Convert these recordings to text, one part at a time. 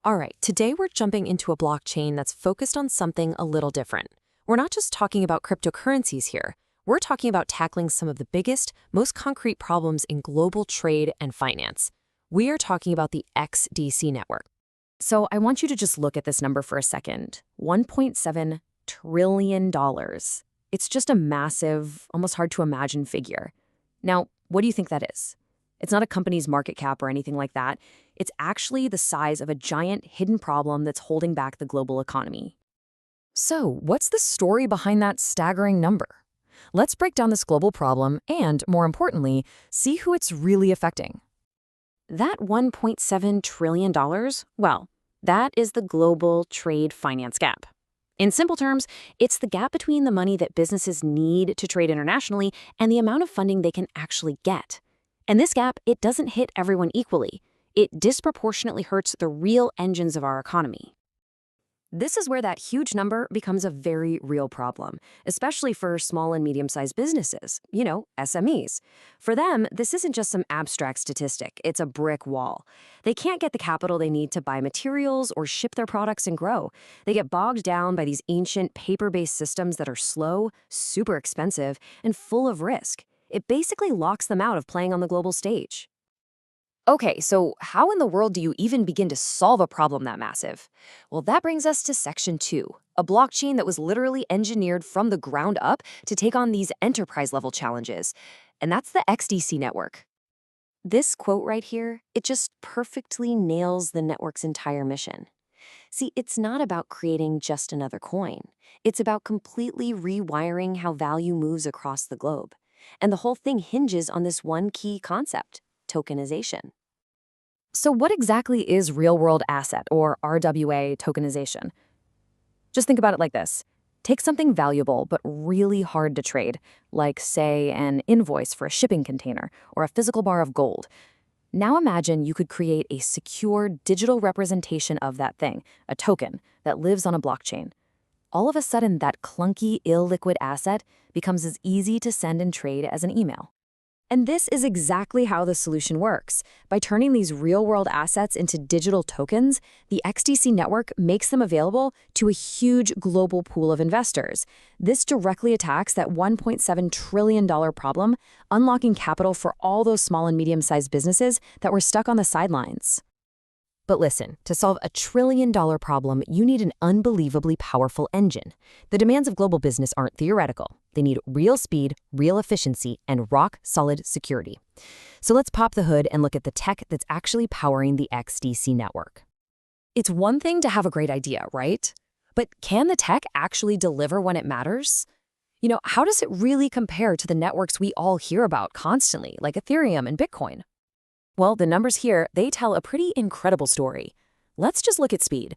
All right, today we're jumping into a blockchain that's focused on something a little different. We're not just talking about cryptocurrencies here. We're talking about tackling some of the biggest, most concrete problems in global trade and finance. We are talking about the XDC network. So I want you to just look at this number for a second. $1.7 trillion. It's just a massive, almost hard to imagine figure. Now, what do you think that is? It's not a company's market cap or anything like that. It's actually the size of a giant hidden problem that's holding back the global economy. So, what's the story behind that staggering number? Let's break down this global problem and, more importantly, see who it's really affecting. That $1.7 trillion, well, that is the global trade finance gap. In simple terms, it's the gap between the money that businesses need to trade internationally and the amount of funding they can actually get. And this gap, it doesn't hit everyone equally. It disproportionately hurts the real engines of our economy. This is where that huge number becomes a very real problem, especially for small and medium-sized businesses, SMEs. For them, this isn't just some abstract statistic, it's a brick wall. They can't get the capital they need to buy materials or ship their products and grow. They get bogged down by these ancient paper-based systems that are slow, super expensive, and full of risk. It basically locks them out of playing on the global stage. Okay, so how in the world do you even begin to solve a problem that massive? Well, that brings us to Section 2, a blockchain that was literally engineered from the ground up to take on these enterprise-level challenges, and that's the XDC network. This quote right here, it just perfectly nails the network's entire mission. See, it's not about creating just another coin. It's about completely rewiring how value moves across the globe. And the whole thing hinges on this one key concept: tokenization. So what exactly is real-world asset, or RWA, tokenization? Just think about it like this. Take something valuable but really hard to trade, like, say, an invoice for a shipping container or a physical bar of gold. Now imagine you could create a secure digital representation of that thing, a token, that lives on a blockchain. All of a sudden, that clunky, illiquid asset becomes as easy to send and trade as an email. And this is exactly how the solution works. By turning these real-world assets into digital tokens, the XDC network makes them available to a huge global pool of investors. This directly attacks that $1.7 trillion problem, unlocking capital for all those small and medium-sized businesses that were stuck on the sidelines. But listen, to solve a $1 trillion problem, you need an unbelievably powerful engine. The demands of global business aren't theoretical. They need real speed, real efficiency, and rock-solid security. So let's pop the hood and look at the tech that's actually powering the XDC network. It's one thing to have a great idea, right? But can the tech actually deliver when it matters? How does it really compare to the networks we all hear about constantly, like Ethereum and Bitcoin? Well, the numbers here, they tell a pretty incredible story. Let's just look at speed.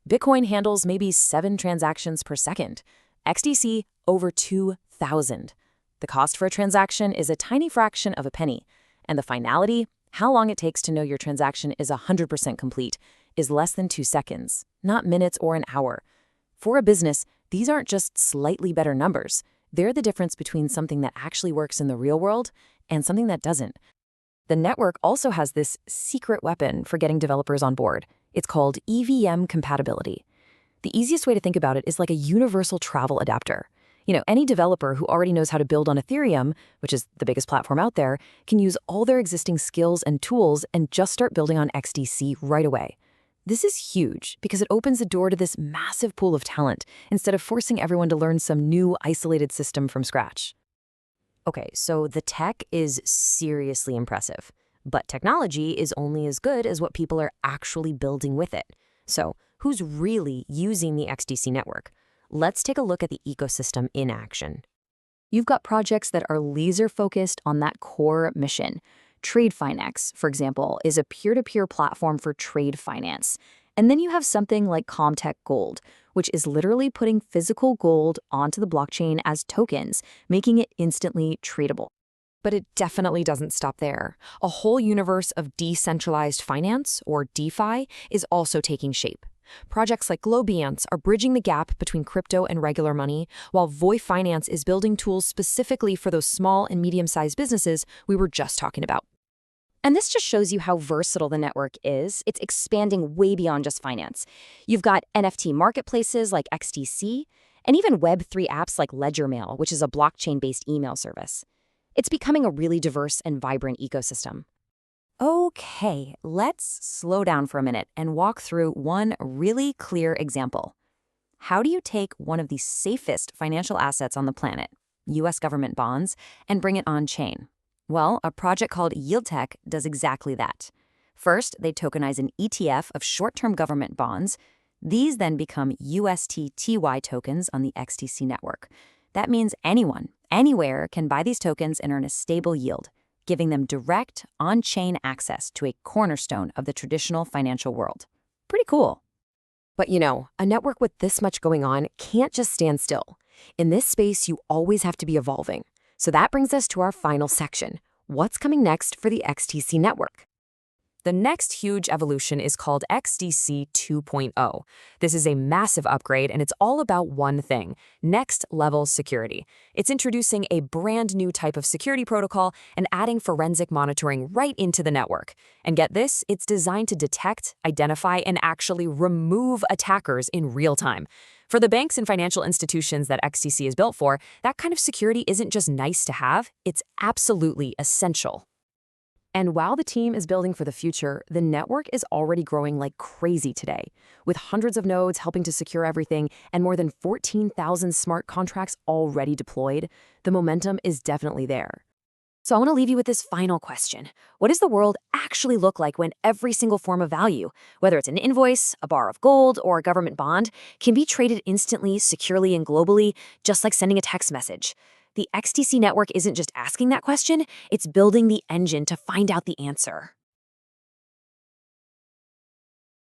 Bitcoin handles maybe 7 transactions per second. XDC, over 2,000. The cost for a transaction is a tiny fraction of a penny. And the finality, how long it takes to know your transaction is 100% complete, is less than 2 seconds, not minutes or an hour. For a business, these aren't just slightly better numbers. They're the difference between something that actually works in the real world and something that doesn't. The network also has this secret weapon for getting developers on board. It's called EVM compatibility. The easiest way to think about it is like a universal travel adapter. Any developer who already knows how to build on Ethereum, which is the biggest platform out there, can use all their existing skills and tools and just start building on XDC right away. This is huge because it opens the door to this massive pool of talent instead of forcing everyone to learn some new isolated system from scratch. Okay, so the tech is seriously impressive, but technology is only as good as what people are actually building with it. So who's really using the XDC network? Let's take a look at the ecosystem in action. You've got projects that are laser-focused on that core mission. TradeFinex, for example, is a peer-to-peer platform for trade finance. And then you have something like Comtech Gold, which is literally putting physical gold onto the blockchain as tokens, making it instantly tradable. But it definitely doesn't stop there. A whole universe of decentralized finance, or DeFi, is also taking shape. Projects like Globiance are bridging the gap between crypto and regular money, while Voy Finance is building tools specifically for those small and medium-sized businesses we were just talking about. And this just shows you how versatile the network is. It's expanding way beyond just finance. You've got NFT marketplaces like XDC, and even Web3 apps like LedgerMail, which is a blockchain-based email service. It's becoming a really diverse and vibrant ecosystem. Okay, let's slow down for a minute and walk through one really clear example. How do you take one of the safest financial assets on the planet, US government bonds, and bring it on-chain? Well, a project called YieldTech does exactly that. First, they tokenize an ETF of short-term government bonds. These then become USTTY tokens on the XDC network. That means anyone, anywhere, can buy these tokens and earn a stable yield, giving them direct, on-chain access to a cornerstone of the traditional financial world. Pretty cool. But a network with this much going on can't just stand still. In this space, you always have to be evolving. So that brings us to our final section. What's coming next for the XDC network? The next huge evolution is called XDC 2.0. This is a massive upgrade, and it's all about one thing: next-level security. It's introducing a brand new type of security protocol and adding forensic monitoring right into the network. And get this, it's designed to detect, identify, and actually remove attackers in real time. For the banks and financial institutions that XDC is built for, that kind of security isn't just nice to have, it's absolutely essential. And while the team is building for the future, the network is already growing like crazy today, with hundreds of nodes helping to secure everything and more than 14,000 smart contracts already deployed. The momentum is definitely there. So I want to leave you with this final question. What does the world actually look like when every single form of value, whether it's an invoice, a bar of gold, or a government bond, can be traded instantly, securely, and globally, just like sending a text message? The XDC network isn't just asking that question, it's building the engine to find out the answer.